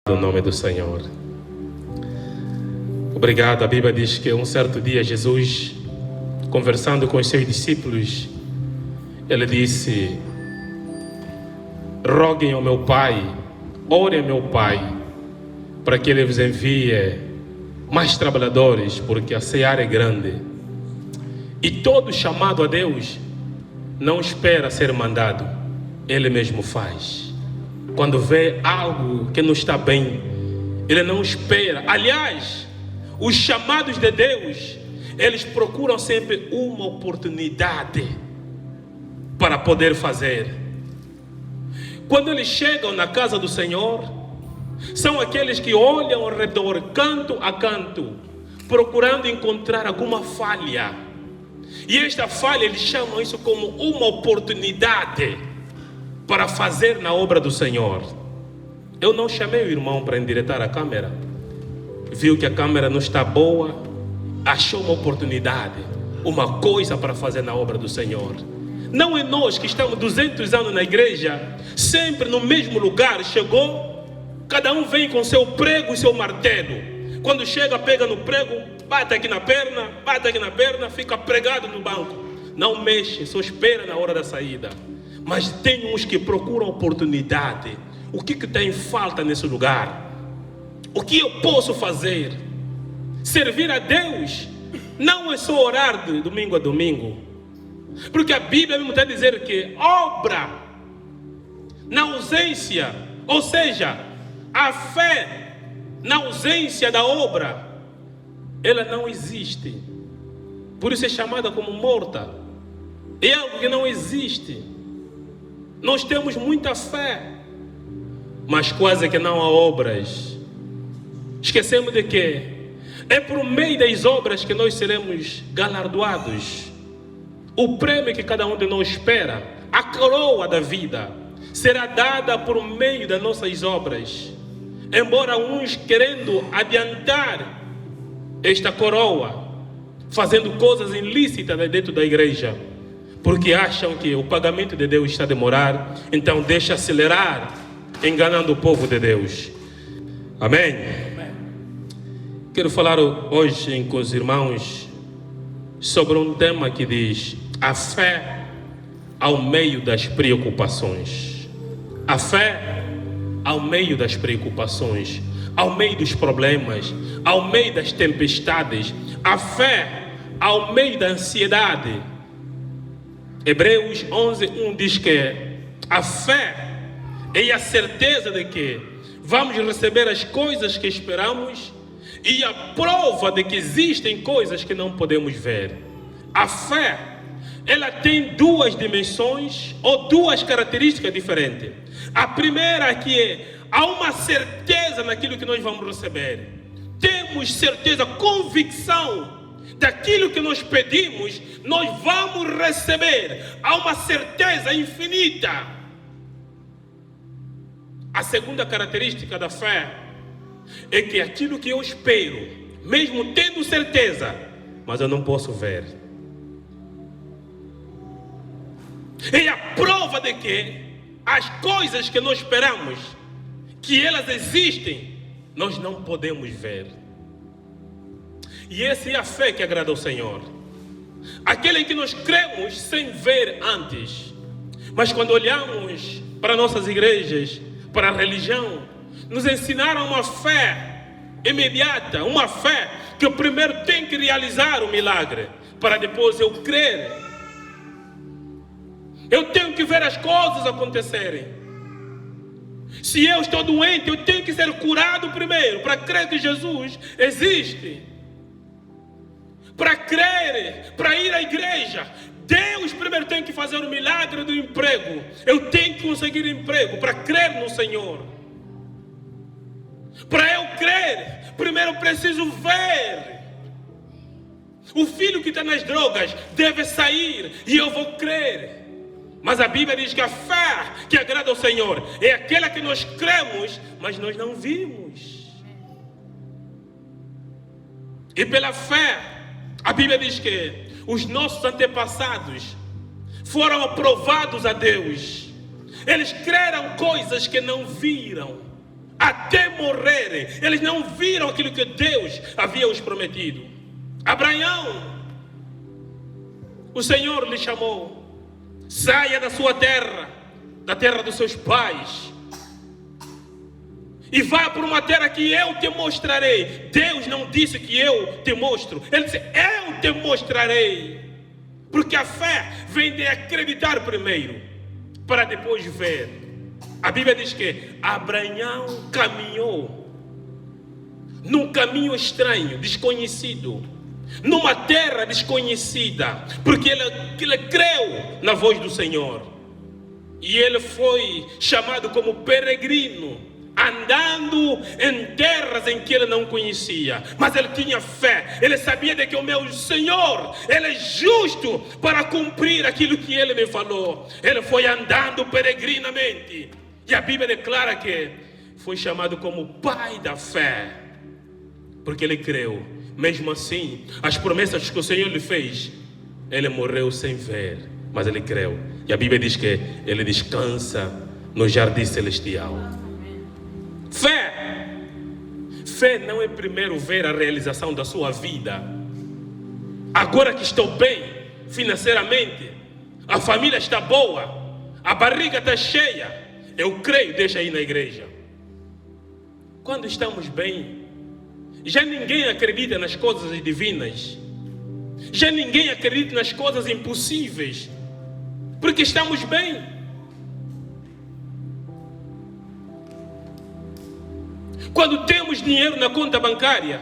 No nome do Senhor. Obrigado. A Bíblia diz que um certo dia Jesus, conversando com os seus discípulos, ele disse: roguem ao meu Pai, orem ao meu Pai, para que Ele vos envie mais trabalhadores, porque a seara é grande. E todo chamado a Deus não espera ser mandado, Ele mesmo faz. Quando vê algo que não está bem, Ele não espera. Aliás, os chamados de Deus, eles procuram sempre uma oportunidade para poder fazer. Quando eles chegam na casa do Senhor, são aqueles que olham ao redor, canto a canto, procurando encontrar alguma falha. E esta falha, eles chamam isso como uma oportunidade para fazer na obra do Senhor. Eu não chamei o irmão para endireitar a câmera. Viu que a câmera não está boa, achou uma oportunidade, uma coisa para fazer na obra do Senhor. Não é nós que estamos 200 anos na igreja, sempre no mesmo lugar, chegou, cada um vem com seu prego e seu martelo. Quando chega, pega no prego, bate aqui na perna, fica pregado no banco. Não mexe, só espera na hora da saída. Mas tem uns que procuram oportunidade. O que tem falta nesse lugar? O que eu posso fazer? Servir a Deus não é só orar de domingo a domingo. Porque a Bíblia mesmo está a dizer que obra na ausência, ou seja, a fé na ausência da obra, ela não existe. Por isso é chamada como morta. É algo que não existe. Nós temos muita fé, mas quase que não há obras. Esquecemos de que é por meio das obras que nós seremos galardoados. O prêmio que cada um de nós espera, a coroa da vida, será dada por meio das nossas obras. Embora uns querendo adiantar esta coroa, fazendo coisas ilícitas dentro da igreja, porque acham que o pagamento de Deus está a demorar, então deixa acelerar, enganando o povo de Deus. Amém? Quero falar hoje com os irmãos sobre um tema que diz: a fé ao meio das preocupações. A fé ao meio das preocupações, ao meio dos problemas, ao meio das tempestades, a fé ao meio da ansiedade. Hebreus 11:1 diz que a fé é a certeza de que vamos receber as coisas que esperamos e a prova de que existem coisas que não podemos ver. A fé, ela tem duas dimensões ou duas características diferentes. A primeira que há uma certeza naquilo que nós vamos receber. Temos certeza, convicção daquilo que nós pedimos, nós vamos receber. Há uma certeza infinita. A segunda característica da fé é que aquilo que eu espero, mesmo tendo certeza, mas eu não posso ver. É a prova de que as coisas que nós esperamos, que elas existem, nós não podemos ver. E essa é a fé que agrada ao Senhor. Aquele que nós cremos sem ver antes. Mas quando olhamos para nossas igrejas, para a religião, nos ensinaram uma fé imediata, uma fé que eu primeiro tenho que realizar o milagre, para depois eu crer. Eu tenho que ver as coisas acontecerem. Se eu estou doente, eu tenho que ser curado primeiro, para crer que Jesus existe. Para crer, para ir à igreja, Deus primeiro tem que fazer o milagre do emprego. Eu tenho que conseguir emprego para crer no Senhor. Para eu crer, primeiro eu preciso ver. O filho que está nas drogas deve sair e eu vou crer. Mas a Bíblia diz que a fé que agrada ao Senhor é aquela que nós cremos, mas nós não vimos. E pela fé, a Bíblia diz que os nossos antepassados foram aprovados a Deus. Eles creram coisas que não viram. Até morrerem, eles não viram aquilo que Deus havia os prometido. Abraão, o Senhor lhe chamou: saia da sua terra, da terra dos seus pais, e vá para uma terra que eu te mostrarei. Deus não disse que eu te mostro, Ele disse: eu te mostrarei. Porque a fé vem de acreditar primeiro, para depois ver. A Bíblia diz que Abraão caminhou num caminho estranho, desconhecido, numa terra desconhecida, porque ele creu na voz do Senhor. E ele foi chamado como peregrino, andando em terras em que ele não conhecia. Mas ele tinha fé, ele sabia de que o meu Senhor, Ele é justo para cumprir aquilo que Ele me falou. Ele foi andando peregrinamente, e a Bíblia declara que foi chamado como pai da fé, porque ele creu. Mesmo assim, as promessas que o Senhor lhe fez, ele morreu sem ver, mas ele creu. E a Bíblia diz que ele descansa no jardim celestial. Fé não é primeiro ver a realização da sua vida. Agora que estou bem financeiramente, a família está boa, a barriga está cheia, eu creio, deixa aí na igreja. Quando estamos bem, já ninguém acredita nas coisas divinas, já ninguém acredita nas coisas impossíveis, porque estamos bem. Quando temos dinheiro na conta bancária,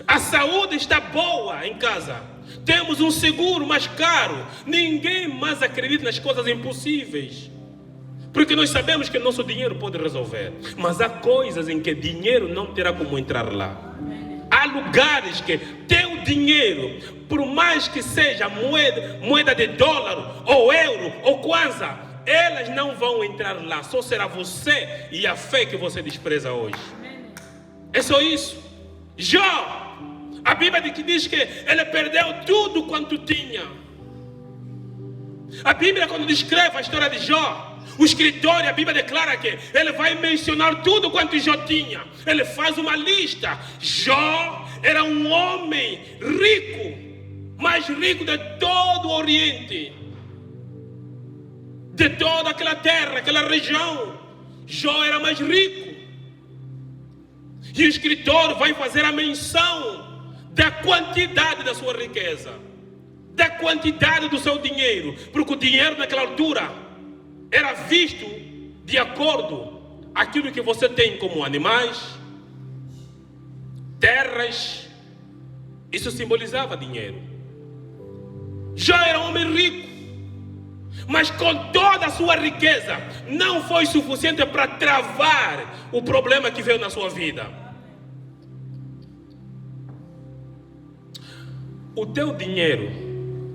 a saúde está boa em casa, temos um seguro mais caro, ninguém mais acredita nas coisas impossíveis, porque nós sabemos que nosso dinheiro pode resolver. Mas há coisas em que dinheiro não terá como entrar lá. Há lugares que teu dinheiro, por mais que seja moeda de dólar, ou euro, ou kwanza, elas não vão entrar lá. Só será você e a fé que você despreza hoje. É só isso. Jó, a Bíblia diz que ele perdeu tudo quanto tinha. A Bíblia, quando descreve a história de Jó, o escritor, a Bíblia declara que ele vai mencionar tudo quanto Jó tinha. Ele faz uma lista. Jó era um homem rico, mais rico de todo o Oriente, de toda aquela terra, aquela região. Jó era mais rico. E o escritor vai fazer a menção da quantidade da sua riqueza, da quantidade do seu dinheiro, porque o dinheiro naquela altura era visto de acordo com aquilo que você tem como animais, terras. Isso simbolizava dinheiro. Jó era um homem rico, mas com toda a sua riqueza não foi suficiente para travar o problema que veio na sua vida. O teu dinheiro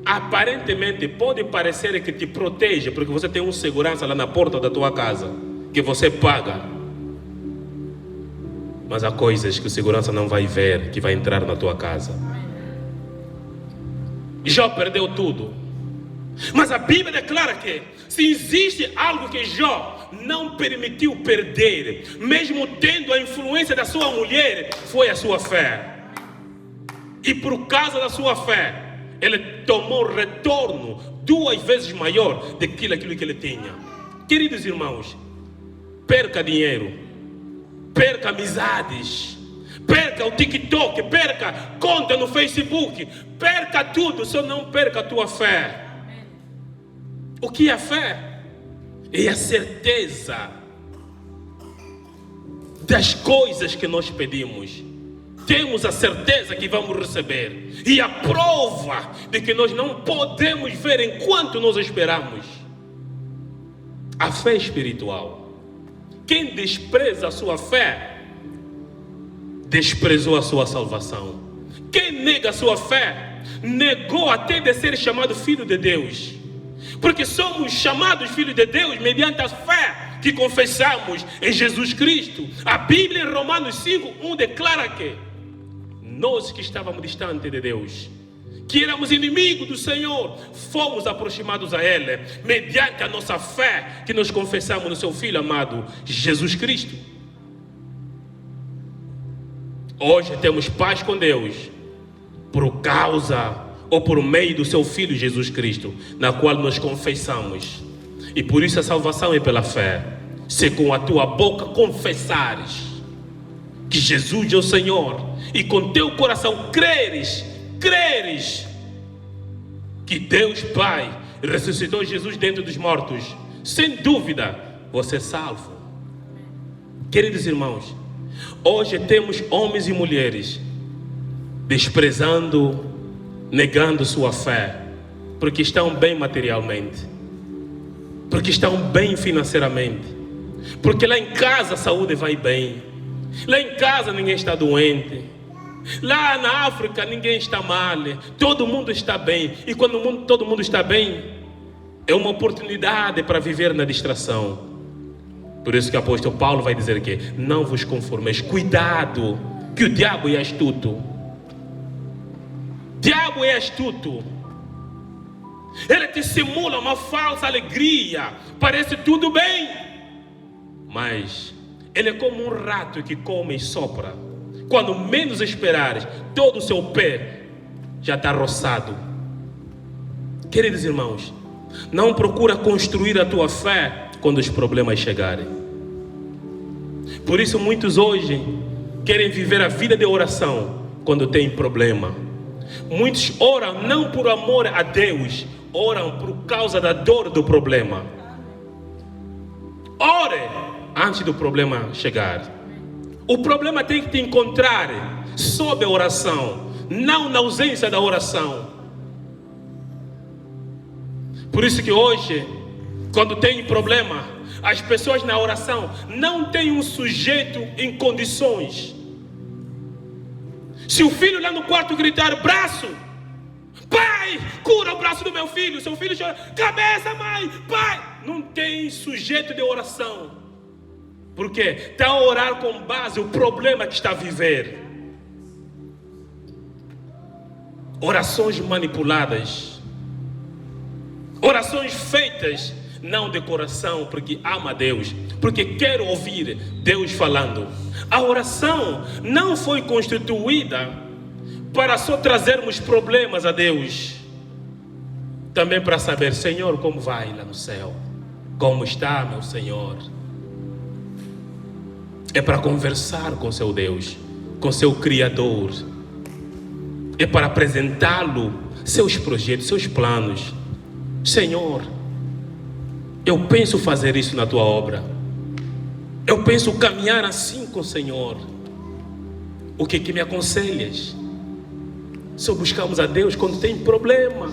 aparentemente pode parecer que te protege, porque você tem um segurança lá na porta da tua casa que você paga. Mas há coisas que o segurança não vai ver, que vai entrar na tua casa. Jó perdeu tudo. Mas a Bíblia declara que se existe algo que Jó não permitiu perder, mesmo tendo a influência da sua mulher, foi a sua fé. E por causa da sua fé, ele tomou retorno 2 vezes maior daquilo que ele tinha. Queridos irmãos, perca dinheiro, perca amizades, perca o TikTok, perca conta no Facebook, perca tudo, só não perca a tua fé. O que é a fé? É a certeza das coisas que nós pedimos. Temos a certeza que vamos receber, e a prova de que nós não podemos ver enquanto nós esperamos. A fé espiritual. Quem despreza a sua fé, desprezou a sua salvação. Quem nega a sua fé, negou até de ser chamado filho de Deus. Porque somos chamados filhos de Deus mediante a fé que confessamos em Jesus Cristo. A Bíblia em Romanos 5:1 declara que nós que estávamos distantes de Deus, que éramos inimigos do Senhor, fomos aproximados a Ele mediante a nossa fé que nós confessamos no seu Filho amado Jesus Cristo. 2 Coríntios 5:9 Hoje temos paz com Deus por causa ou por meio do seu Filho Jesus Cristo, na qual nós confessamos. E por isso a salvação é pela fé. Se com a tua boca confessares que Jesus é o Senhor e com teu coração creres que Deus Pai ressuscitou Jesus dentre dos mortos, sem dúvida você é salvo. Queridos irmãos, hoje temos homens e mulheres desprezando, negando sua fé, porque estão bem materialmente, porque estão bem financeiramente, porque lá em casa a saúde vai bem, lá em casa ninguém está doente, lá na África ninguém está mal, todo mundo está bem. E quando todo mundo está bem, é uma oportunidade para viver na distração. Por isso que o apóstolo Paulo vai dizer que não vos conformeis, cuidado, que o diabo é astuto. Diabo é astuto. Ele te simula uma falsa alegria, parece tudo bem, mas ele é como um rato que come e sopra. Quando menos esperares, todo o seu pé já está roçado. Queridos irmãos, não procura construir a tua fé quando os problemas chegarem. Por isso muitos hoje querem viver a vida de oração quando tem problema. Muitos oram não por amor a Deus, oram por causa da dor do problema. Ore antes do problema chegar. O problema tem que te encontrar sob a oração, não na ausência da oração. Por isso que hoje, quando tem problema, as pessoas na oração não têm um sujeito em condições. Se o filho lá no quarto gritar, braço, pai, cura o braço do meu filho, seu filho chora, cabeça, mãe, pai, não tem sujeito de oração. Por quê? Está a orar com base no problema que está a viver. Orações manipuladas, orações feitas não de coração, porque ama Deus, porque quer ouvir Deus falando. A oração não foi constituída para só trazermos problemas a Deus, também para saber, Senhor, como vai lá no céu? Como está, meu Senhor? É para conversar com seu Deus, com seu Criador. É para apresentá-lo seus projetos, seus planos. Senhor, eu penso fazer isso na tua obra. Eu penso caminhar assim com o Senhor. O que me aconselhas? Só buscamos a Deus quando tem problema.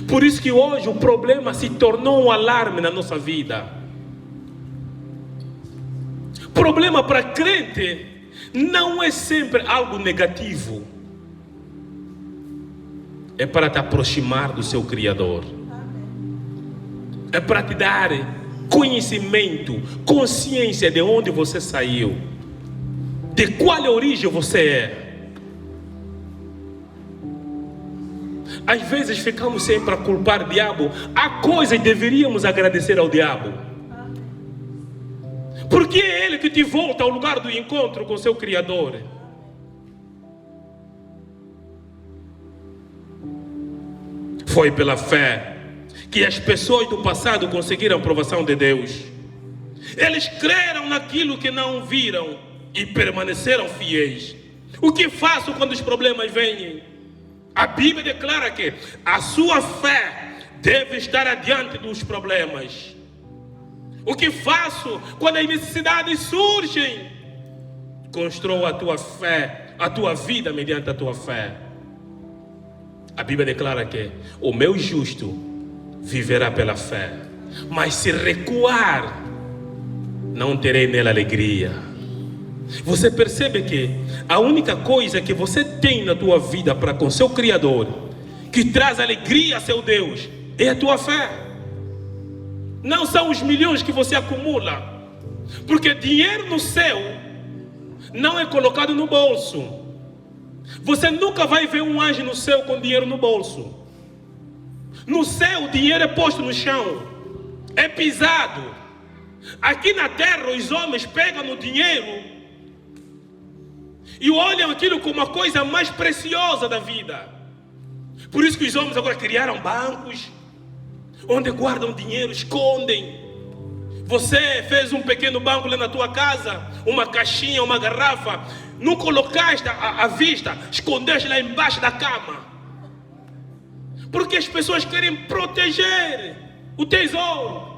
Por isso que hoje o problema se tornou um alarme na nossa vida. Problema para crente não é sempre algo negativo. É para te aproximar do seu Criador. É para te dar conhecimento, consciência de onde você saiu, de qual origem você é. Às vezes ficamos sempre a culpar o diabo. Há coisas que deveríamos agradecer ao diabo, porque é ele que te volta ao lugar do encontro com seu Criador. Foi pela fé que as pessoas do passado conseguiram a aprovação de Deus. Eles creram naquilo que não viram e permaneceram fiéis. O que faço quando os problemas vêm? A Bíblia declara que a sua fé deve estar adiante dos problemas. O que faço quando as necessidades surgem? Construa a tua fé, a tua vida mediante a tua fé. A Bíblia declara que o meu justo viverá pela fé, mas se recuar, não terei nela alegria. Você percebe que a única coisa que você tem na tua vida para com seu Criador, que traz alegria a seu Deus, é a tua fé. Não são os milhões que você acumula, porque dinheiro no céu não é colocado no bolso. Você nunca vai ver um anjo no céu com dinheiro no bolso. No céu o dinheiro é posto no chão, é pisado. Aqui na terra os homens pegam no dinheiro e olham aquilo como a coisa mais preciosa da vida. Por isso que os homens agora criaram bancos, onde guardam dinheiro, escondem. Você fez um pequeno banco lá na tua casa, uma caixinha, uma garrafa, não colocaste à vista, escondeste lá embaixo da cama. Porque as pessoas querem proteger o tesouro.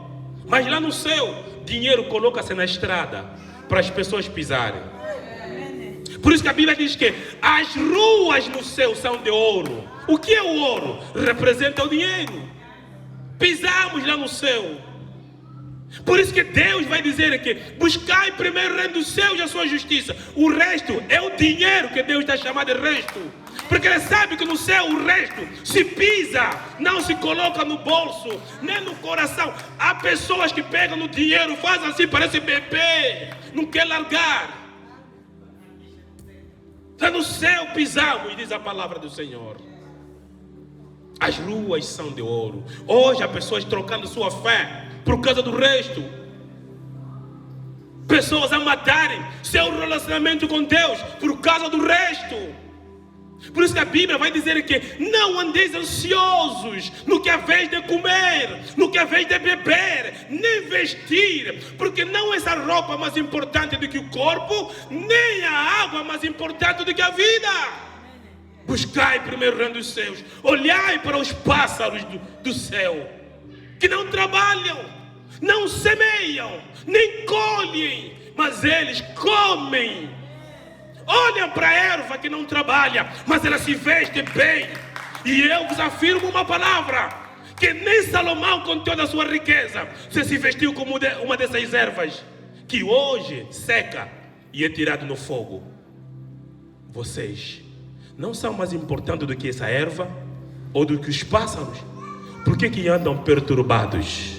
Mas lá no céu, dinheiro coloca-se na estrada para as pessoas pisarem. Por isso que a Bíblia diz que as ruas no céu são de ouro. O que é o ouro? Representa o dinheiro. Pisamos lá no céu. Por isso que Deus vai dizer que buscai primeiro o reino dos céus e a sua justiça. O resto é o dinheiro que Deus está chamando de resto. Porque Ele sabe que no céu o resto se pisa, não se coloca no bolso, nem no coração. Há pessoas que pegam no dinheiro, fazem assim, parece bebê, não quer largar. Lá no céu pisamos, diz a palavra do Senhor. As ruas são de ouro. Hoje há pessoas trocando sua fé por causa do resto. Pessoas a matarem seu relacionamento com Deus por causa do resto. Por isso que a Bíblia vai dizer que não andeis ansiosos no que é vez de comer, no que é vez de beber, nem vestir, porque não é essa roupa mais importante do que o corpo, nem a água mais importante do que a vida. Buscai primeiro o reino dos céus, olhai para os pássaros do céu, que não trabalham, não semeiam, nem colhem, mas eles comem. Olhem para a erva que não trabalha, mas ela se veste bem. E eu vos afirmo uma palavra, que nem Salomão, com toda a sua riqueza, se vestiu como uma dessas ervas, que hoje seca e é tirado no fogo. Vocês não são mais importantes do que essa erva, ou do que os pássaros. Por que andam perturbados?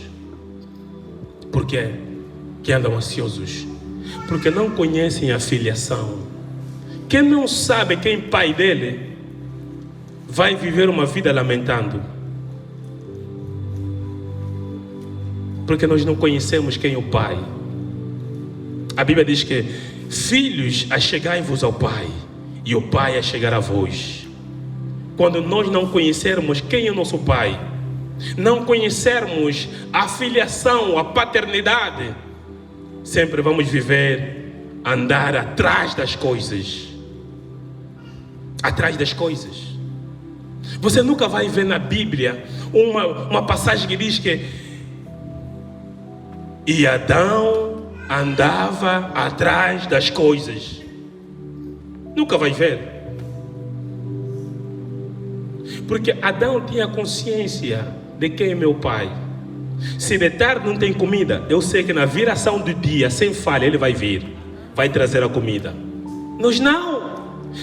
Por que andam ansiosos? Porque não conhecem a filiação. Quem não sabe quem é pai dele, vai viver uma vida lamentando. Porque nós não conhecemos quem é o pai. A Bíblia diz que filhos, achegai-vos ao pai, e o pai a chegar a vós. Quando nós não conhecermos quem é o nosso pai, não conhecermos a filiação, a paternidade, sempre vamos viver, andar atrás das coisas. Atrás das coisas. Você nunca vai ver na Bíblia uma passagem que diz que e Adão andava atrás das coisas. Nunca vai ver. Porque Adão tinha consciência de quem é meu pai. Se de tarde não tem comida, eu sei que na viração do dia, sem falha, ele vai vir, vai trazer a comida. Nós não.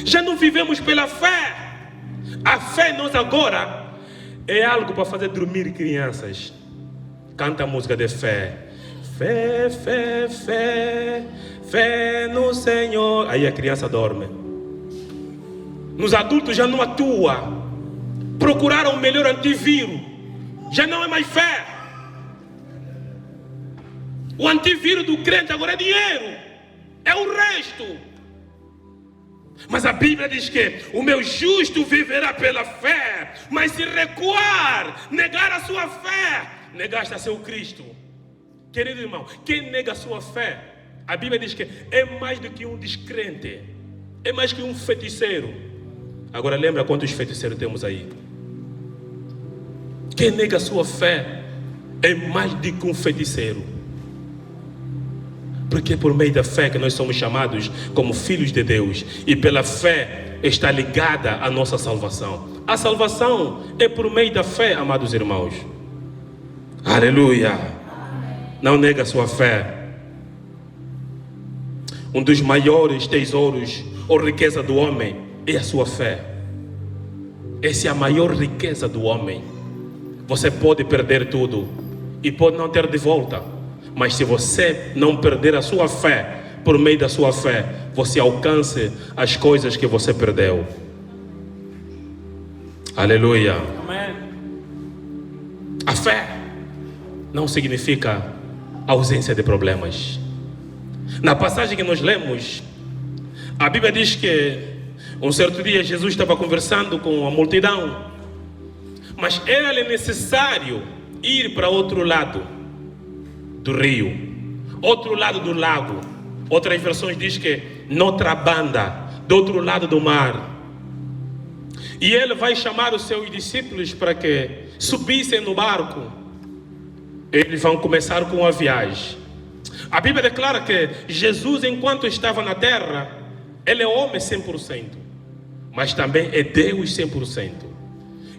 Já não vivemos pela fé. A fé em nós agora é algo para fazer dormir crianças. Canta a música de fé. Fé, fé, fé, fé no Senhor. Aí a criança dorme. Nos adultos já não atua. Procuraram o melhor antivírus. Já não é mais fé. O antivírus do crente agora é dinheiro. É o resto. Mas a Bíblia diz que o meu justo viverá pela fé. Mas se recuar, negar a sua fé, negaste a seu Cristo. Querido irmão, quem nega a sua fé, a Bíblia diz que é mais do que um descrente, é mais que um feiticeiro. Agora lembra quantos feiticeiros temos aí? Quem nega a sua fé é mais do que um feiticeiro. Porque é por meio da fé que nós somos chamados como filhos de Deus. E pela fé está ligada a nossa salvação. A salvação é por meio da fé, amados irmãos. Aleluia. Não nega a sua fé. Um dos maiores tesouros ou riqueza do homem é a sua fé. Essa é a maior riqueza do homem. Você pode perder tudo e pode não ter de volta. Mas se você não perder a sua fé, por meio da sua fé, você alcance as coisas que você perdeu. Aleluia. Amém. A fé não significa ausência de problemas. Na passagem que nós lemos, A Bíblia diz que um certo dia Jesus estava conversando com a multidão, mas era-lhe necessário ir para outro lado do rio, outro lado do lago. Outras versões diz que noutra banda, do outro lado do mar. E ele vai chamar os seus discípulos para que subissem no barco. Eles vão começar com a viagem. A Bíblia declara que Jesus, enquanto estava na terra, ele é homem 100%, mas também é Deus 100%.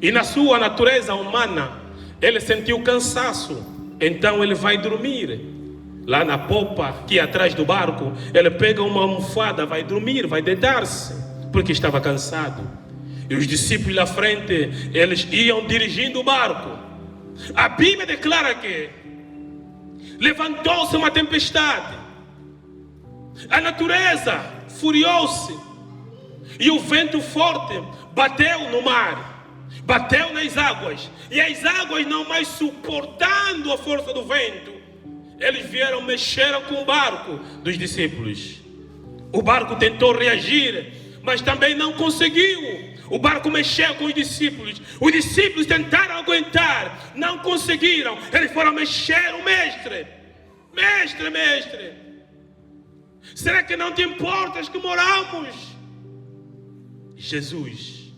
E na sua natureza humana, ele sentiu cansaço, então ele vai dormir. Lá na popa, que é atrás do barco, ele pega uma almofada, vai dormir, vai deitar-se, porque estava cansado. E os discípulos à frente, eles iam dirigindo o barco. A Bíblia declara que levantou-se uma tempestade, a natureza furiou-se, e o vento forte bateu no mar, bateu nas águas, e as águas não mais suportando a força do vento, eles vieram, mexeram com o barco dos discípulos. O barco tentou reagir, mas também não conseguiu. O barco mexeu com os discípulos tentaram aguentar, não conseguiram. Eles foram mexer o mestre. Mestre, será que não te importas que moramos? Jesus,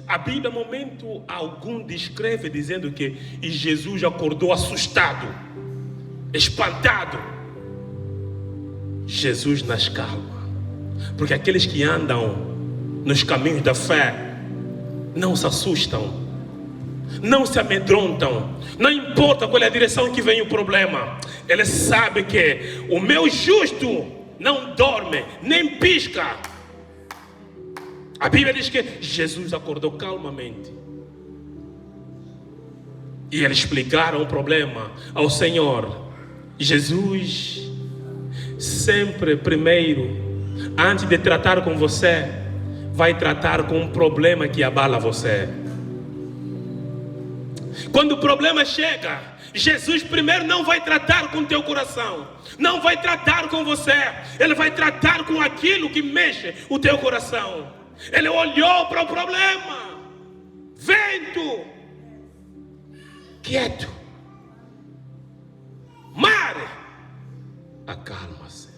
a Bíblia, momento algum, descreve dizendo que e Jesus acordou assustado, espantado. Jesus nas calma, porque aqueles que andam nos caminhos da fé não se assustam, não se amedrontam, não importa qual é a direção que vem o problema. Ele sabe que o meu justo não dorme, nem pisca. A Bíblia diz que Jesus acordou calmamente, e eles explicaram o problema ao Senhor. Jesus sempre primeiro, antes de tratar com você, vai tratar com um problema que abala você. Quando o problema chega, Jesus primeiro não vai tratar com o teu coração, não vai tratar com você, ele vai tratar com aquilo que mexe o teu coração. Ele olhou para o problema, vento, quieto, mar, acalma-se,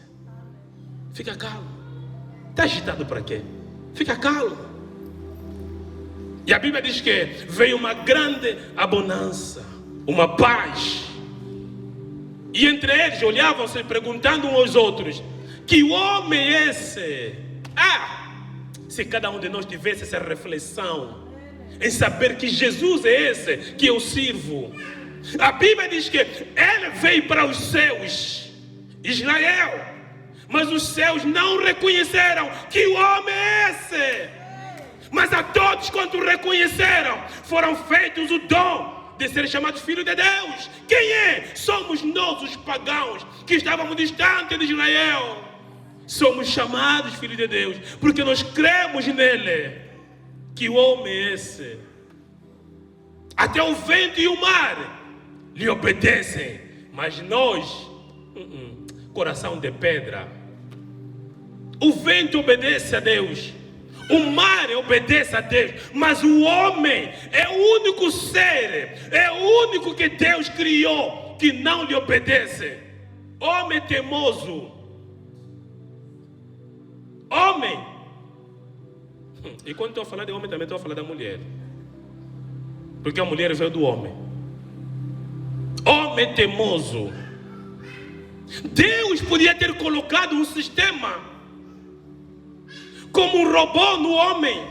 fica calmo. Está agitado para quê? Fica calmo. E a Bíblia diz que veio uma grande abundância, uma paz. E entre eles olhavam-se perguntando uns aos outros: que homem é esse? Se cada um de nós tivesse essa reflexão em saber que Jesus é esse que eu sirvo. A Bíblia diz que ele veio para os seus, Israel, mas os seus não reconheceram que o homem é esse. Mas a todos quanto reconheceram, foram feitos o dom de ser chamados filhos de Deus. Quem é? Somos nós, os pagãos, que estávamos distantes de Israel. Somos chamados filhos de Deus, porque nós cremos nele. Que o homem é esse? Até o vento e o mar lhe obedecem, mas nós, coração de pedra. O vento obedece a Deus, o mar obedece a Deus, mas o homem é o único ser, é o único que Deus criou que não lhe obedece. Homem teimoso, homem. E quando estou a falar de homem, também estou a falar da mulher, porque a mulher veio do homem. Homem teimoso. Deus podia ter colocado um sistema como um robô no homem,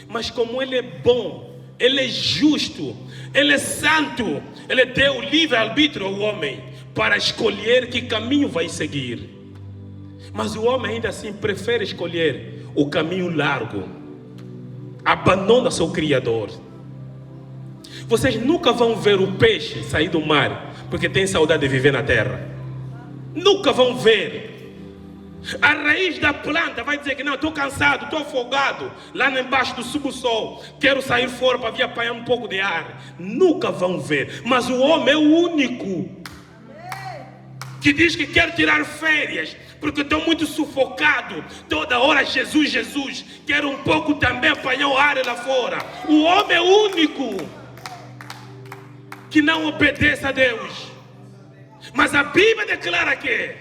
mas como ele é bom, ele é justo, ele é santo, ele deu livre-arbítrio ao homem para escolher que caminho vai seguir. Mas o homem ainda assim prefere escolher o caminho largo, abandona seu Criador. Vocês nunca vão ver o peixe sair do mar porque tem saudade de viver na terra. Nunca vão ver. A raiz da planta vai dizer que não, estou cansado, estou afogado lá embaixo do subsolo, quero sair fora para vir apanhar um pouco de ar. Nunca vão ver. Mas o homem é o único que diz que quer tirar férias, porque estou muito sufocado, toda hora Jesus, Jesus, quero um pouco também apanhar o ar lá fora. O homem único que não obedece a Deus. Mas a Bíblia declara que,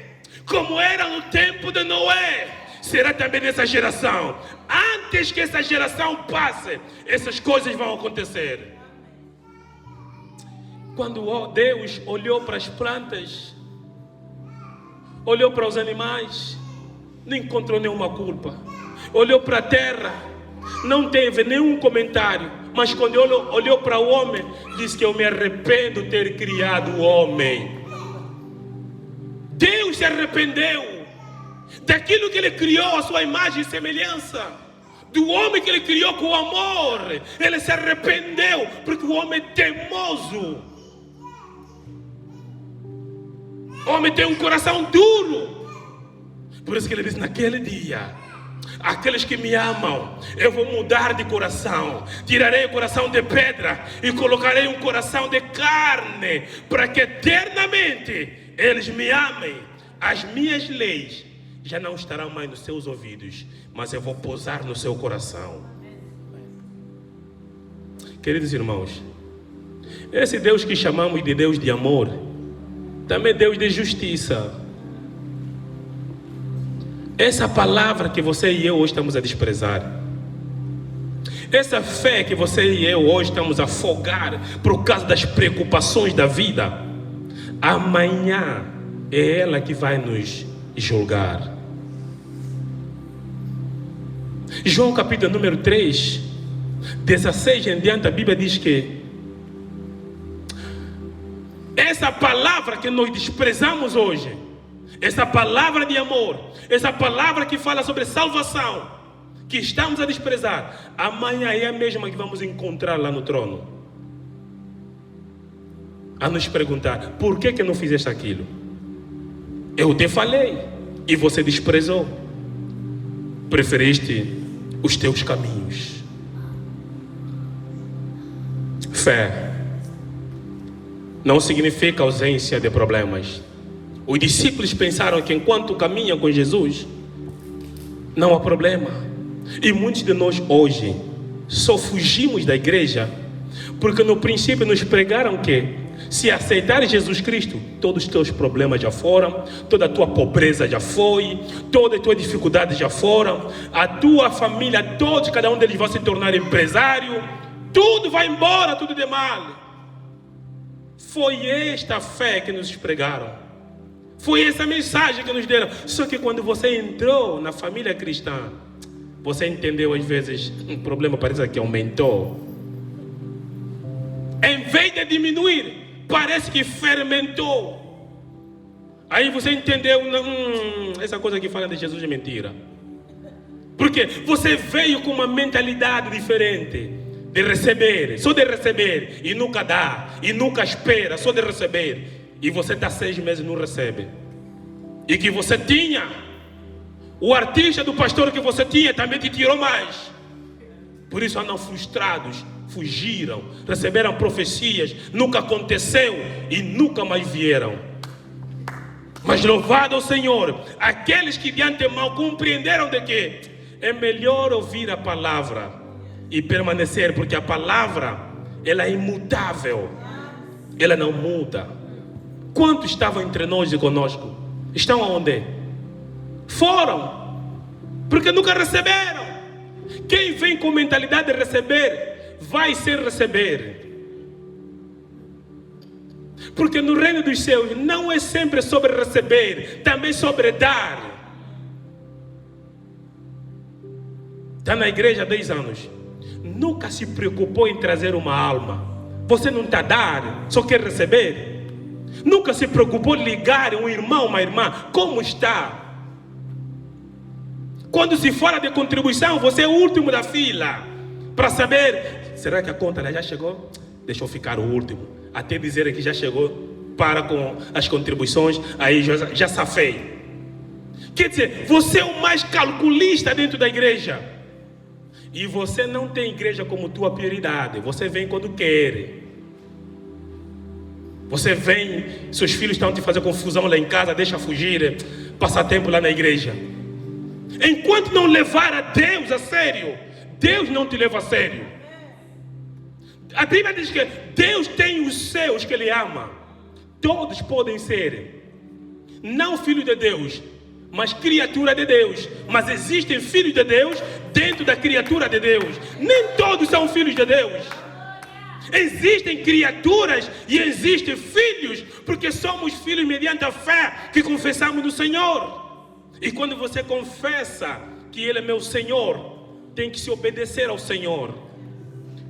como era no tempo de Noé, será também nessa geração. Antes que essa geração passe, essas coisas vão acontecer. Quando Deus olhou para as plantas, olhou para os animais, não encontrou nenhuma culpa. Olhou para a terra, não teve nenhum comentário. Mas quando olhou para o homem, disse que eu me arrependo de ter criado o homem. Deus se arrependeu daquilo que Ele criou, a sua imagem e semelhança. Do homem que Ele criou com amor. Ele se arrependeu, porque o homem é teimoso. O homem tem um coração duro. Por isso que Ele disse, naquele dia, aqueles que me amam, eu vou mudar de coração. Tirarei o coração de pedra e colocarei um coração de carne, para que eternamente eles me amem. As minhas leis já não estarão mais nos seus ouvidos, mas eu vou pousar no seu coração. Queridos irmãos, esse Deus que chamamos de Deus de amor, também é Deus de justiça. Essa palavra que você e eu hoje estamos a desprezar, essa fé que você e eu hoje estamos a afogar por causa das preocupações da vida, amanhã é ela que vai nos julgar. João capítulo número 3, 16 em diante, a Bíblia diz que essa palavra que nós desprezamos hoje, essa palavra de amor, essa palavra que fala sobre salvação, que estamos a desprezar, amanhã é a mesma que vamos encontrar lá no trono, a nos perguntar, por que não fizeste aquilo? Eu te falei e você desprezou, preferiste os teus caminhos. Fé não significa ausência de problemas. Os discípulos pensaram que enquanto caminham com Jesus, não há problema. E muitos de nós hoje só fugimos da igreja porque no princípio nos pregaram que se aceitar Jesus Cristo, todos os teus problemas já foram, toda a tua pobreza já foi, todas as tuas dificuldades já foram, a tua família, todos, cada um deles vai se tornar empresário, tudo vai embora, tudo de mal. Foi esta fé que nos pregaram, foi essa mensagem que nos deram. Só que quando você entrou na família cristã, você entendeu às vezes, o problema parece que aumentou. Em vez de diminuir, parece que fermentou. Aí você entendeu, essa coisa que fala de Jesus é mentira. Porque você veio com uma mentalidade diferente, de receber, só de receber, e nunca dá, e nunca espera, só de receber. E você está 6 meses e não recebe. E que você tinha, o artista do pastor que você tinha também te tirou mais. Por isso andam frustrados, fugiram, receberam profecias, nunca aconteceu e nunca mais vieram. Mas louvado ao Senhor, aqueles que de antemão compreenderam de que é melhor ouvir a palavra e permanecer, porque a palavra, ela é imutável, ela não muda. Quantos estavam entre nós e conosco? Estão aonde? Foram, porque nunca receberam. Quem vem com mentalidade de receber, vai ser receber. Porque no reino dos céus não é sempre sobre receber, também sobre dar. Está na igreja há 10 anos, nunca se preocupou em trazer uma alma. Você não está a dar, só quer receber. Nunca se preocupou em ligar um irmão, uma irmã, como está? Quando se fala de contribuição, você é o último da fila, para saber, será que a conta já chegou? Deixa eu ficar o último, até dizer que já chegou, para com as contribuições, aí já safei. Quer dizer, você é o mais calculista dentro da igreja. E você não tem igreja como tua prioridade, você vem quando quer. Você vem, seus filhos estão te fazendo confusão lá em casa, deixa fugir, passar tempo lá na igreja. Enquanto não levar a Deus a sério, Deus não te leva a sério. A Bíblia diz que Deus tem os seus que Ele ama. Todos podem ser, não filhos de Deus, mas criatura de Deus. Mas existem filhos de Deus dentro da criatura de Deus. Nem todos são filhos de Deus. Existem criaturas e existem filhos, porque somos filhos mediante a fé que confessamos no Senhor. E quando você confessa que Ele é meu Senhor, tem que se obedecer ao Senhor.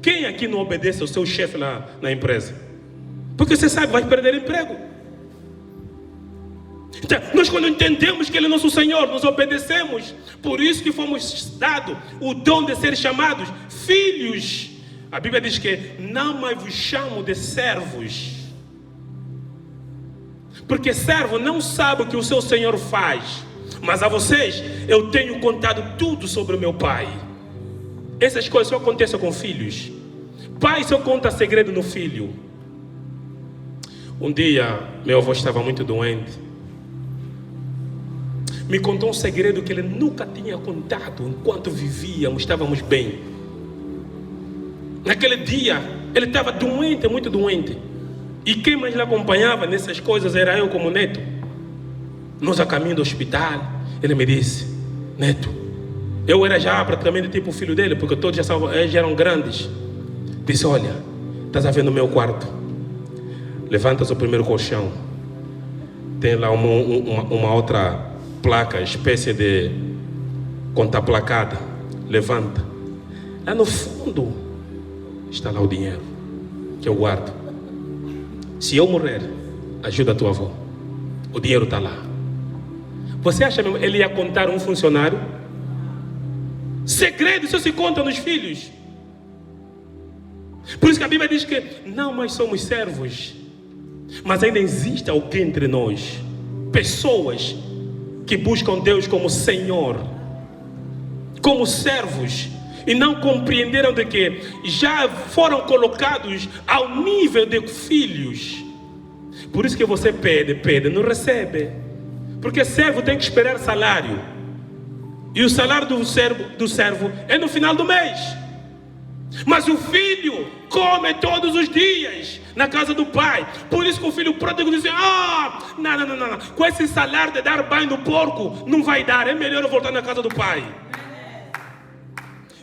Quem aqui não obedece ao seu chefe lá na empresa? Porque você sabe, vai perder emprego. Então, nós quando entendemos que Ele é nosso Senhor, nós obedecemos. Por isso que fomos dados o dom de ser chamados filhos. A Bíblia diz que não mais vos chamo de servos. Porque servo não sabe o que o seu Senhor faz. Mas a vocês, eu tenho contado tudo sobre o meu Pai. Essas coisas só acontecem com filhos. Pai só conta segredo no filho. Um dia, meu avô estava muito doente. Me contou um segredo que ele nunca tinha contado enquanto vivíamos, estávamos bem. Naquele dia, ele estava doente, muito doente. E quem mais lhe acompanhava nessas coisas era eu como neto. Nós a caminho do hospital, ele me disse: Neto, eu era já praticamente tipo o filho dele, porque todos já eram grandes. Disse: olha, estás a ver no meu quarto, levantas o primeiro colchão, tem lá uma outra placa, espécie de conta placada, levanta. Lá no fundo está lá o dinheiro que eu guardo. Se eu morrer, ajuda a tua avó, o dinheiro está lá. Você acha mesmo ele ia contar um funcionário? Segredo só se conta nos filhos. Por isso que a Bíblia diz que não mais somos servos, mas ainda existe alguém entre nós, pessoas que buscam Deus como Senhor, como servos, e não compreenderam de que já foram colocados ao nível de filhos. Por isso que você pede, não recebe, porque servo tem que esperar salário, e o salário do servo é no final do mês. Mas o filho come todos os dias na casa do pai. Por isso que o filho pródigo diz: não, com esse salário de dar banho no porco não vai dar, é melhor eu voltar na casa do pai.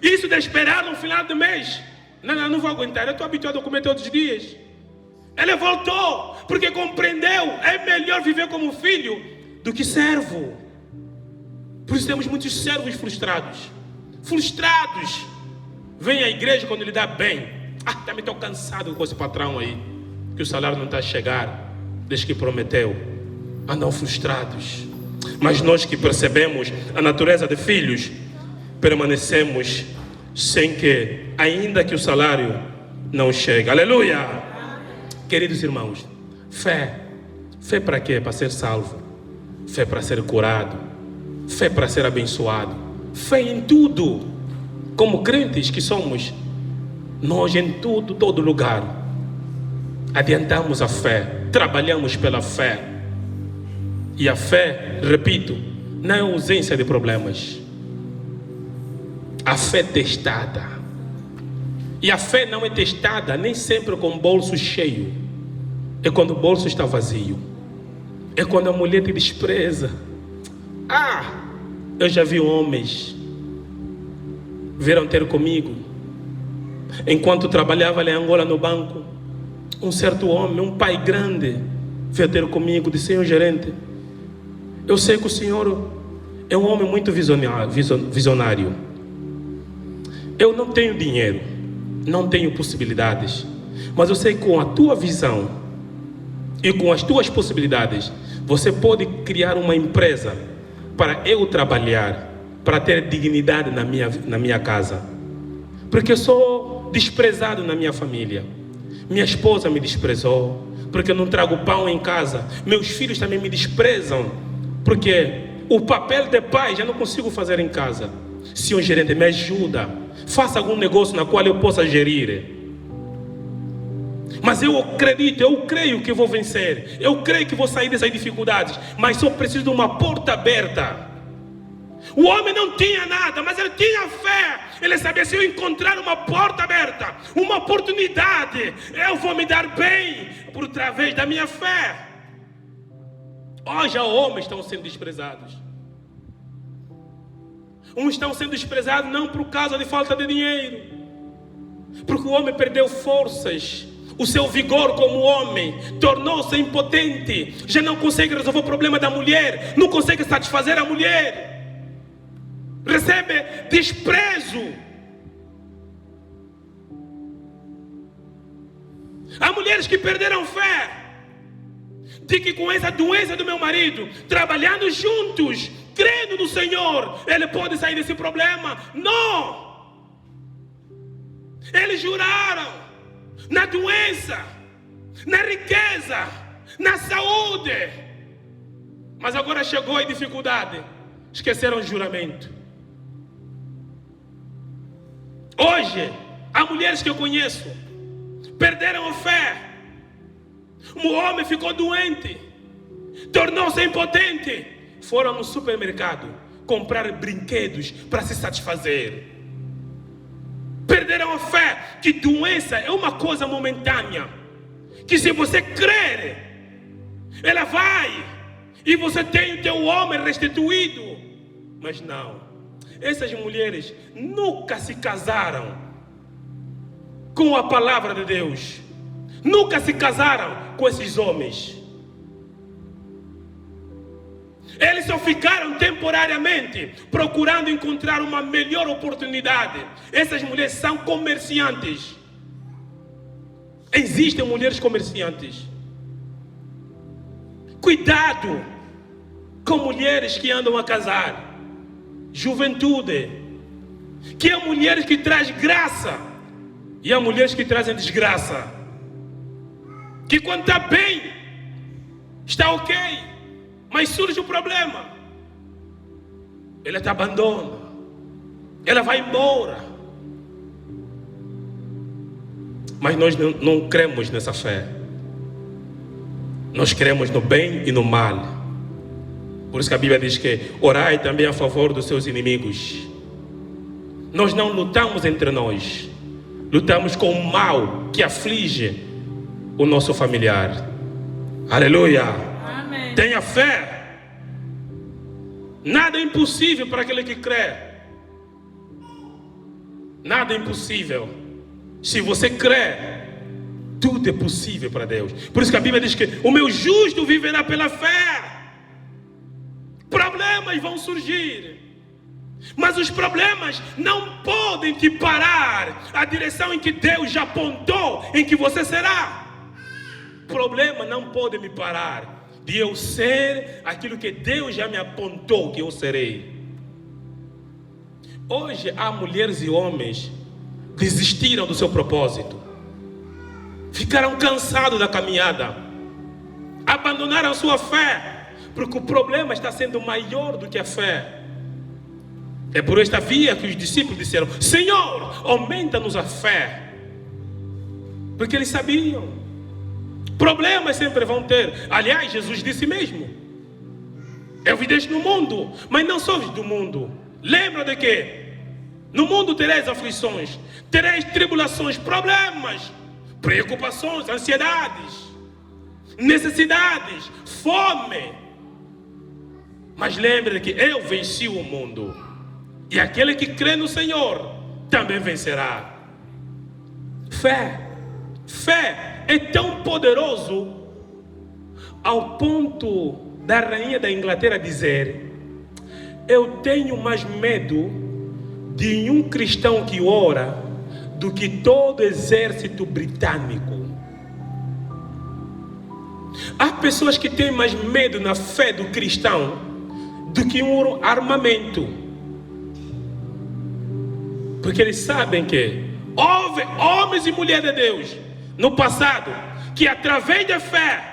Isso de esperar no final do mês, não vou aguentar, eu estou habituado a comer todos os dias. Ele voltou, porque compreendeu, é melhor viver como filho do que servo. Por isso temos muitos servos frustrados. Vem à igreja quando lhe dá bem. Também estou cansado com esse patrão aí, que o salário não está a chegar desde que prometeu. Andam frustrados. Mas nós que percebemos a natureza de filhos, permanecemos sem que, ainda que o salário não chegue. Aleluia! Queridos irmãos, fé para quê? Para ser salvo. Fé para ser curado. Fé para ser abençoado. Fé em tudo. Como crentes que somos, nós em tudo, todo lugar, adiantamos a fé, trabalhamos pela fé. E a fé, repito, não é ausência de problemas. A fé é testada. E a fé não é testada nem sempre com o bolso cheio. É quando o bolso está vazio. É quando a mulher te despreza. Eu já vi homens vieram ter comigo, enquanto trabalhava em Angola no banco. Um certo homem, um pai grande, veio ter comigo, disse: Senhor gerente, eu sei que o senhor é um homem muito visionário. Eu não tenho dinheiro, não tenho possibilidades, mas eu sei que com a tua visão e com as tuas possibilidades, você pode criar uma empresa para eu trabalhar, para ter dignidade na minha casa. Porque eu sou desprezado na minha família. Minha esposa me desprezou, porque eu não trago pão em casa. Meus filhos também me desprezam, porque o papel de pai já não consigo fazer em casa. Senhor gerente, me ajuda, faça algum negócio na qual eu possa gerir. Mas eu acredito, eu creio que vou vencer. Eu creio que vou sair dessas dificuldades. Mas só preciso de uma porta aberta. O homem não tinha nada, mas ele tinha fé. Ele sabia: se eu encontrar uma porta aberta, uma oportunidade, eu vou me dar bem por através da minha fé. Hoje os homens estão sendo desprezados. Uns estão sendo desprezados não por causa de falta de dinheiro, porque o homem perdeu forças. O seu vigor como homem tornou-se impotente. Já não consegue resolver o problema da mulher. Não consegue satisfazer a mulher. Recebe desprezo. Há mulheres que perderam fé. De que com essa doença do meu marido, trabalhando juntos, crendo no Senhor, ele pode sair desse problema. Não! Eles juraram na doença, na riqueza, na saúde. Mas agora chegou a dificuldade. Esqueceram o juramento. Hoje, há mulheres que eu conheço perderam a fé. Um homem ficou doente, tornou-se impotente. Foram no supermercado comprar brinquedos para se satisfazer. Perderam a fé que doença é uma coisa momentânea, que se você crer, ela vai e você tem o teu homem restituído. Mas não, essas mulheres nunca se casaram com a palavra de Deus. Nunca se casaram com esses homens. Eles só ficaram temporariamente procurando encontrar uma melhor oportunidade. Essas mulheres são comerciantes. Existem mulheres comerciantes. Cuidado com mulheres que andam a casar. Juventude. Que há mulheres que trazem graça e há mulheres que trazem desgraça. Que quando está bem, está ok, mas surge o problema, ela te abandona, ela vai embora. Mas nós não cremos nessa fé. Nós cremos no bem e no mal. Por isso que a Bíblia diz que orai também a favor dos seus inimigos. Nós não lutamos entre nós, lutamos com o mal que aflige o nosso familiar. Aleluia. Amém. Tenha fé. Nada é impossível para aquele que crê. Nada é impossível. Se você crê, tudo é possível para Deus. Por isso que a Bíblia diz que o meu justo viverá pela fé. Problemas vão surgir, mas os problemas não podem te parar a direção em que Deus já apontou em que você será. Problema não pode me parar de eu ser aquilo que Deus já me apontou que eu serei. Hoje há mulheres e homens que desistiram do seu propósito, ficaram cansados da caminhada, abandonaram sua fé, porque o problema está sendo maior do que a fé. É por esta via que os discípulos disseram: Senhor, aumenta-nos a fé. Porque eles sabiam, problemas sempre vão ter. Aliás, Jesus disse mesmo: eu vim no mundo, mas não sois do mundo. Lembra de que no mundo tereis aflições, tereis tribulações, problemas, preocupações, ansiedades, necessidades, fome. Mas lembre que eu venci o mundo, e aquele que crê no Senhor também vencerá. Fé é tão poderoso ao ponto da rainha da Inglaterra dizer: eu tenho mais medo de um cristão que ora do que todo o exército britânico. Há pessoas que têm mais medo na fé do cristão do que um armamento, porque eles sabem que houve homens e mulheres de Deus no passado que através da fé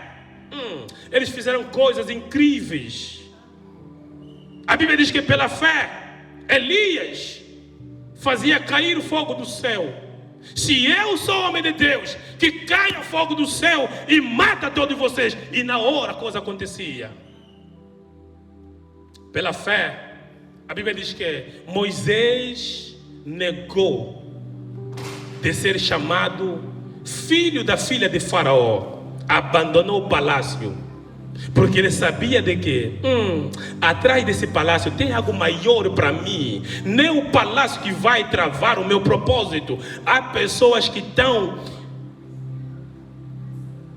eles fizeram coisas incríveis. A Bíblia diz que pela fé Elias fazia cair o fogo do céu Se eu sou homem de Deus, que caia fogo do céu e mata todos vocês. E na hora a coisa acontecia. Pela fé, a Bíblia diz que Moisés negou de ser chamado filho da filha de Faraó. Abandonou o palácio, porque ele sabia de que atrás desse palácio tem algo maior para mim. Nem o palácio que vai travar o meu propósito. Há pessoas que estão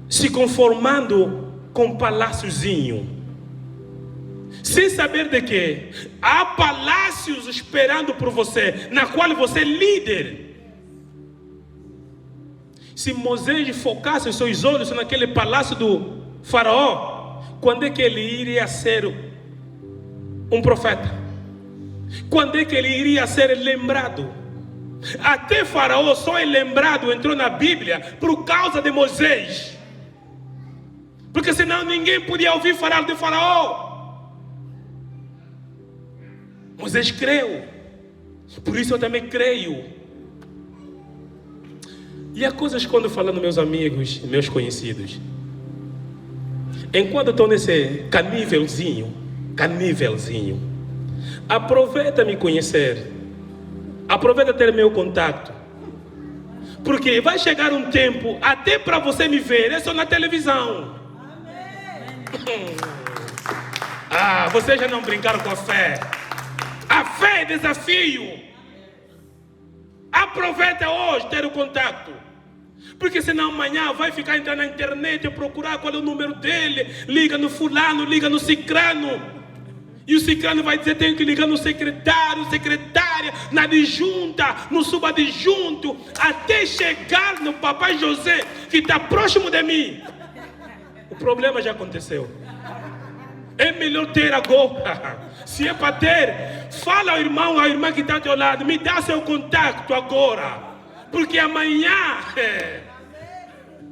se conformando com um paláciozinho, sem saber de que há palácios esperando por você, na qual você é líder. Se Moisés focasse os seus olhos naquele palácio do Faraó, quando é que ele iria ser um profeta? Quando é que ele iria ser lembrado? Até Faraó só é lembrado, entrou na Bíblia por causa de Moisés. Porque senão ninguém podia ouvir falar de Faraó. Moisés creu. Por isso eu também creio. E há coisas quando falando meus amigos, meus conhecidos, enquanto estou nesse canívelzinho, aproveita me conhecer, aproveita ter meu contato, porque vai chegar um tempo até para você me ver, é só na televisão. Vocês já não brincaram com a fé. A fé é desafio. Aproveita hoje ter o contato, porque senão amanhã vai ficar entrando na internet e procurar qual é o número dele. Liga no fulano, liga no cicrano, e o cicrano vai dizer: tenho que ligar no secretário, secretária, na adjunta, no subadjunto, até chegar no papai José, que está próximo de mim. O problema já aconteceu. É melhor ter agora. Se é para ter, fala ao irmão, à irmã que está ao teu lado: me dá seu contato agora, porque amanhã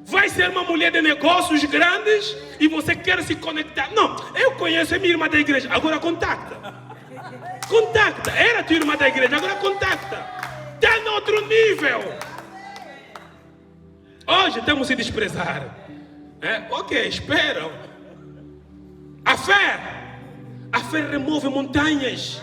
vai ser uma mulher de negócios grandes e você quer se conectar. Não, eu conheço, é minha irmã da igreja, agora contacta. Contacta, era tua irmã da igreja, agora contacta. Está no outro nível. Hoje estamos se desprezar. Ok, esperam. A fé remove montanhas.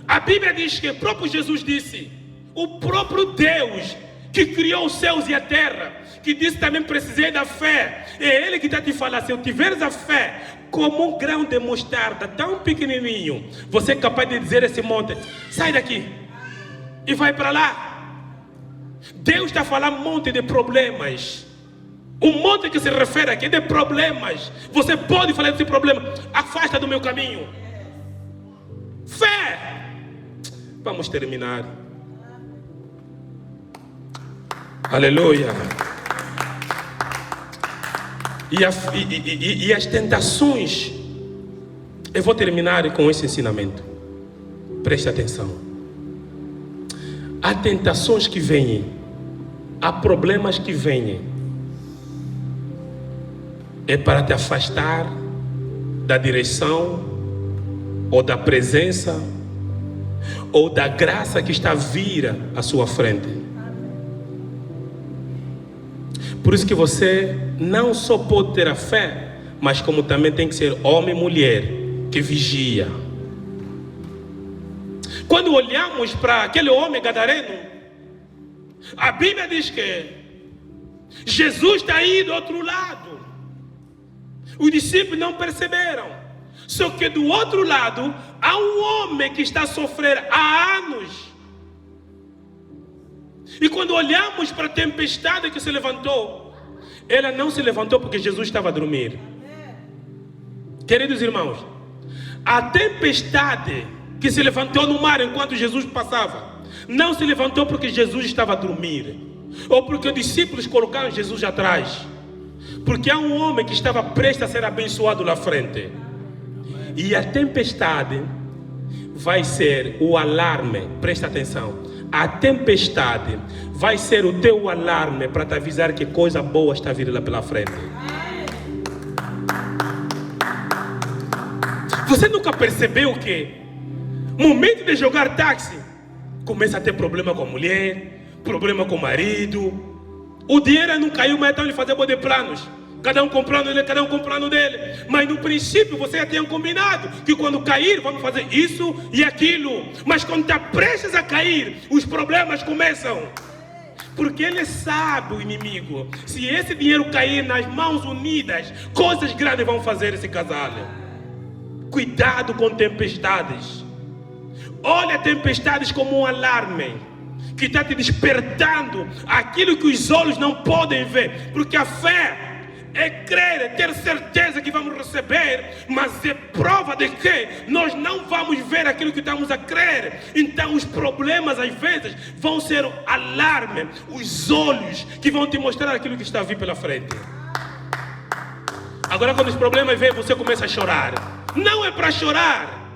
A Bíblia diz que o próprio Jesus disse, o próprio Deus que criou os céus e a terra, que disse também: precisei da fé. É Ele que está te falando: se eu tiveres a fé como um grão de mostarda, tão pequenininho, você é capaz de dizer a esse monte: sai daqui e vai para lá. Deus está falando um monte de problemas. O monte que se refere aqui é de problemas. Você pode falar desse problema: afasta do meu caminho. Fé. Vamos terminar. Aleluia. E as tentações. Eu vou terminar com esse ensinamento. Preste atenção. Há tentações que vêm, há problemas que vêm. É para te afastar da direção, ou da presença, ou da graça que está a vir à sua frente. Por isso que você não só pode ter a fé, mas como também tem que ser homem e mulher que vigia. Quando olhamos para aquele homem gadareno, a Bíblia diz que Jesus está aí do outro lado. Os discípulos não perceberam. Só que do outro lado há um homem que está a sofrer há anos. E quando olhamos para a tempestade que se levantou, ela não se levantou porque Jesus estava a dormir. Queridos irmãos, a tempestade que se levantou no mar enquanto Jesus passava, não se levantou porque Jesus estava a dormir, ou porque os discípulos colocaram Jesus atrás. Porque há um homem que estava prestes a ser abençoado lá frente. E a tempestade vai ser o alarme. Presta atenção. A tempestade vai ser o teu alarme para te avisar que coisa boa está vindo lá pela frente. Você nunca percebeu que momento de jogar táxi, começa a ter problema com a mulher, problema com o marido. O dinheiro não caiu, mas então ele fazia de planos. Cada um comprando dele, cada um comprando dele. Mas no princípio você já tinha combinado que quando cair vamos fazer isso e aquilo. Mas quando está prestes a cair, os problemas começam. Porque ele sabe, o inimigo, se esse dinheiro cair nas mãos unidas, coisas grandes vão fazer esse casal. Cuidado com tempestades. Olha tempestades como um alarme que está te despertando aquilo que os olhos não podem ver. Porque a fé é crer, é ter certeza que vamos receber, mas é prova de que nós não vamos ver aquilo que estamos a crer. Então os problemas às vezes vão ser o alarme, os olhos que vão te mostrar aquilo que está a vir pela frente. Agora quando os problemas vêm, você começa a chorar. Não é para chorar,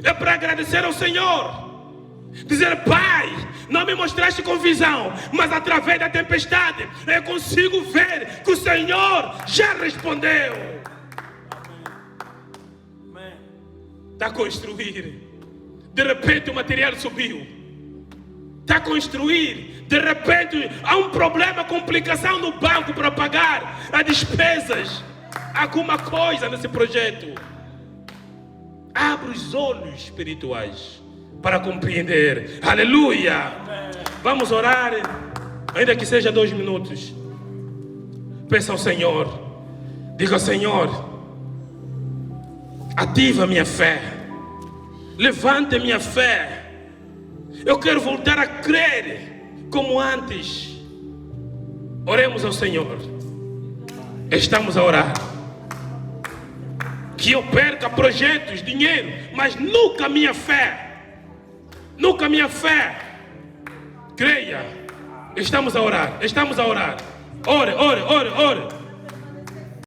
é para agradecer ao Senhor. Dizer: Pai, não me mostraste com visão, mas através da tempestade eu consigo ver que o Senhor já respondeu. Está a construir, de repente o material subiu. Está a construir, de repente há um problema, complicação no banco para pagar as despesas, alguma coisa nesse projeto. Abre os olhos espirituais para compreender. Aleluia. Vamos orar, ainda que seja 2 minutos. Peça ao Senhor. Diga: Senhor, ativa minha fé, levante minha fé. Eu quero voltar a crer como antes. Oremos ao Senhor. Estamos a orar. Que eu perca projetos, dinheiro, mas nunca minha fé. Nunca minha fé. Creia. Estamos a orar. Estamos a orar. Ore, ore, ore, ore.